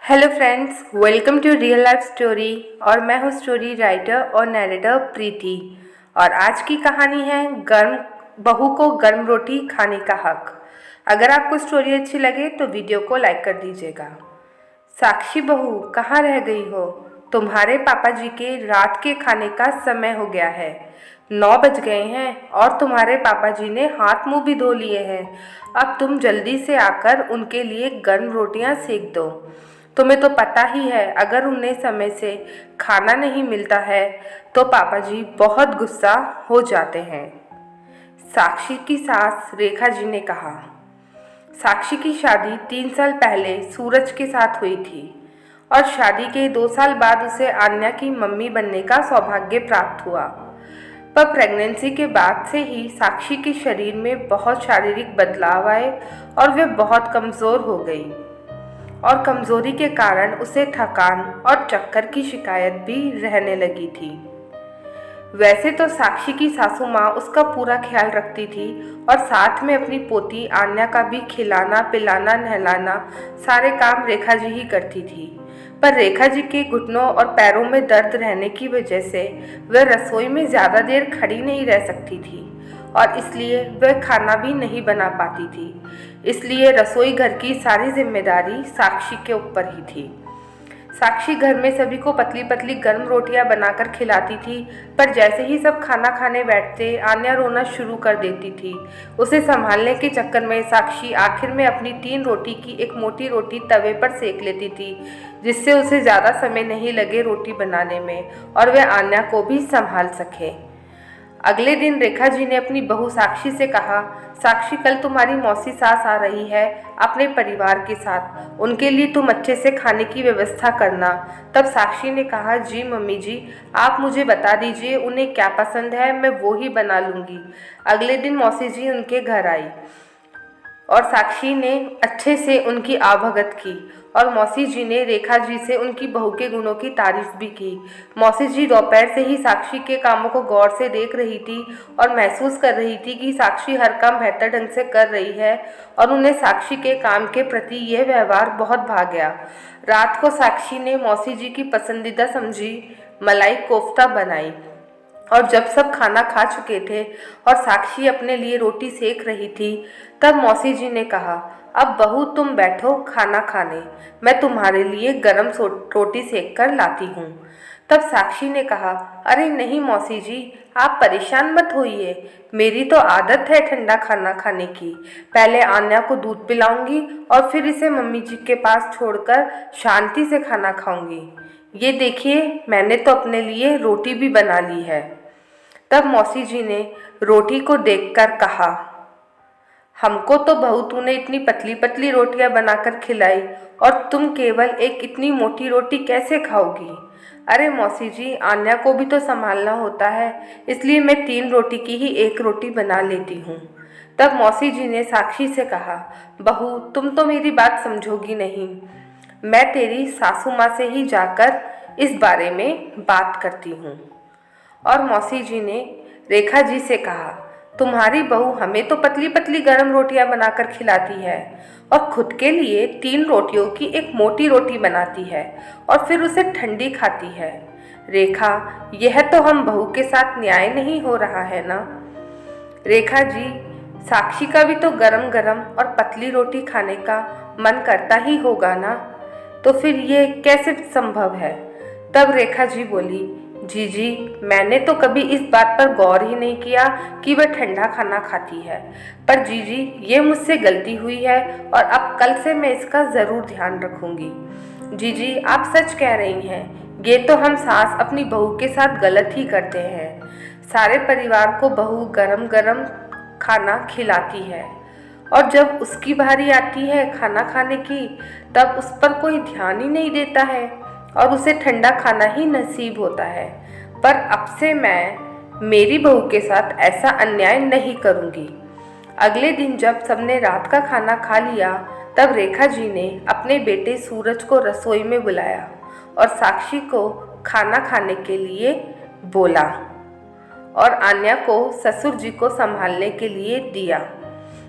Hello friends, welcome to real life story. और मैं हूँ स्टोरी राइटर और नैरेटर प्रीति। और आज की कहानी है गर्म बहू को गर्म रोटी खाने का हक। अगर आपको स्टोरी अच्छी लगे तो वीडियो को लाइक कर दीजिएगा। साक्षी बहू, कहाँ रह गई हो? तुम्हारे पापा जी के रात के खाने का समय हो गया है। 9 बज गए हैं और तुम्हारे पापा जी ने हाथ मुंह भी धो लिए हैं। अब तुम जल्दी से आकर उनके लिए गर्म रोटियां सेक दो। तुम्हें तो पता ही है, अगर उन्हें समय से खाना नहीं मिलता है तो पापा जी बहुत गुस्सा हो जाते हैं। साक्षी की सास रेखा जी ने कहा। साक्षी की शादी 3 साल पहले सूरज के साथ हुई थी और शादी के 2 साल बाद उसे आन्या की मम्मी बनने का सौभाग्य प्राप्त हुआ। पर प्रेगनेंसी के बाद से ही साक्षी के शरीर में बहुत शारीरिक बदलाव आए और वे बहुत कमज़ोर हो गई और कमज़ोरी के कारण उसे थकान और चक्कर की शिकायत भी रहने लगी थी। वैसे तो साक्षी की सासू माँ उसका पूरा ख्याल रखती थी और साथ में अपनी पोती आन्या का भी खिलाना पिलाना नहलाना सारे काम रेखा जी ही करती थी। पर रेखा जी के घुटनों और पैरों में दर्द रहने की वजह से वह रसोई में ज़्यादा देर खड़ी नहीं रह सकती थी और इसलिए वह खाना भी नहीं बना पाती थी। इसलिए रसोई घर की सारी जिम्मेदारी साक्षी के ऊपर ही थी। साक्षी घर में सभी को पतली पतली गर्म रोटियां बनाकर खिलाती थी, पर जैसे ही सब खाना खाने बैठते आन्या रोना शुरू कर देती थी। उसे संभालने के चक्कर में साक्षी आखिर में अपनी 3 रोटी की एक मोटी रोटी तवे पर सेक लेती थी, जिससे उसे ज़्यादा समय नहीं लगे रोटी बनाने में और वह आन्या को भी संभाल सके। अगले दिन रेखा जी ने अपनी बहू साक्षी से कहा, साक्षी, कल तुम्हारी मौसी सास आ रही है अपने परिवार के साथ, उनके लिए तुम अच्छे से खाने की व्यवस्था करना। तब साक्षी ने कहा, जी मम्मी जी, आप मुझे बता दीजिए उन्हें क्या पसंद है, मैं वो ही बना लूँगी। अगले दिन मौसी जी उनके घर आई और साक्षी ने अच्छे से उनकी आवभगत की और मौसी जी ने रेखा जी से उनकी बहू के गुणों की तारीफ भी की। मौसी जी दोपहर से ही साक्षी के कामों को गौर से देख रही थी और महसूस कर रही थी कि साक्षी हर काम बेहतर ढंग से कर रही है और उन्हें साक्षी के काम के प्रति यह व्यवहार बहुत भा गया। रात को साक्षी ने मौसी जी की पसंदीदा समझी मलाई कोफ्ता बनाई और जब सब खाना खा चुके थे और साक्षी अपने लिए रोटी सेक रही थी, तब मौसी जी ने कहा, अब बहू तुम बैठो खाना खाने, मैं तुम्हारे लिए गरम रोटी सेक कर लाती हूँ। तब साक्षी ने कहा, अरे नहीं मौसी जी, आप परेशान मत होइए, मेरी तो आदत है ठंडा खाना खाने की। पहले आन्या को दूध पिलाऊंगी और फिर इसे मम्मी जी के पास छोड़कर शांति से खाना खाऊंगी। ये देखिए, मैंने तो अपने लिए रोटी भी बना ली है। तब मौसी जी ने रोटी को देखकर कहा, हमको तो बहू तूने इतनी पतली पतली रोटियां बनाकर खिलाई और तुम केवल एक इतनी मोटी रोटी कैसे खाओगी? अरे मौसी जी, आन्या को भी तो संभालना होता है, इसलिए मैं 3 रोटी की ही 1 रोटी बना लेती हूँ। तब मौसी जी ने साक्षी से कहा, बहू तुम तो मेरी बात समझोगी नहीं, मैं तेरी सासू माँ से ही जाकर इस बारे में बात करती हूँ। और मौसी जी ने रेखा जी से कहा, तुम्हारी बहू हमें तो पतली पतली गर्म रोटियां बनाकर खिलाती है और खुद के लिए 3 रोटियों की एक मोटी रोटी बनाती है और फिर उसे ठंडी खाती है। रेखा, यह तो हम बहू के साथ न्याय नहीं हो रहा है ना? रेखा जी, साक्षी का भी तो गरम गरम और पतली रोटी खाने का मन करता ही होगा ना, तो फिर ये कैसे संभव है? तब रेखा जी बोली, जी मैंने तो कभी इस बात पर गौर ही नहीं किया कि वह ठंडा खाना खाती है, पर जी ये मुझसे गलती हुई है और अब कल से मैं इसका ज़रूर ध्यान रखूंगी। जी आप सच कह रही हैं, ये तो हम सास अपनी बहू के साथ गलत ही करते हैं। सारे परिवार को बहू गरम गरम खाना खिलाती है और जब उसकी बारी आती है खाना खाने की, तब उस पर कोई ध्यान ही नहीं देता है और उसे ठंडा खाना ही नसीब होता है। पर अब से मैं मेरी बहू के साथ ऐसा अन्याय नहीं करूँगी। अगले दिन जब सबने रात का खाना खा लिया, तब रेखा जी ने अपने बेटे सूरज को रसोई में बुलाया और साक्षी को खाना खाने के लिए बोला और आन्या को ससुर जी को संभालने के लिए दिया।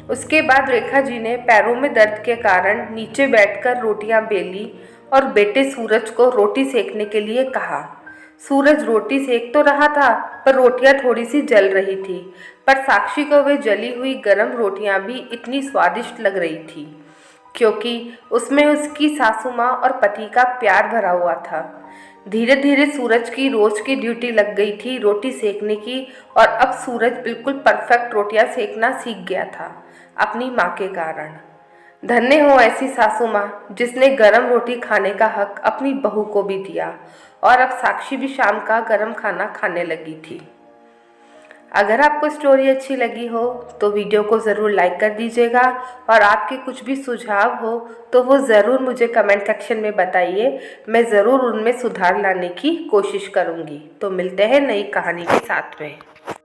उसके बाद रेखा जी ने पैरों में दर्द के कारण नीचे बैठकर रोटियां बेली और बेटे सूरज को रोटी सेकने के लिए कहा। सूरज रोटी सेक तो रहा था, पर रोटियां थोड़ी सी जल रही थी। पर साक्षी को वे जली हुई गर्म रोटियां भी इतनी स्वादिष्ट लग रही थी, क्योंकि उसमें उसकी सासू माँ और पति का प्यार भरा हुआ था। धीरे धीरे सूरज की रोज की ड्यूटी लग गई थी रोटी सेकने की, और अब सूरज बिल्कुल परफेक्ट रोटियां सेकना सीख गया था, अपनी माँ के कारण। धन्य हो ऐसी सासू माँ जिसने गरम रोटी खाने का हक अपनी बहू को भी दिया, और अब साक्षी भी शाम का गरम खाना खाने लगी थी। अगर आपको स्टोरी अच्छी लगी हो तो वीडियो को ज़रूर लाइक कर दीजिएगा, और आपके कुछ भी सुझाव हो तो वो ज़रूर मुझे कमेंट सेक्शन में बताइए। मैं ज़रूर उनमें सुधार लाने की कोशिश करूँगी। तो मिलते हैं नई कहानी के साथ में।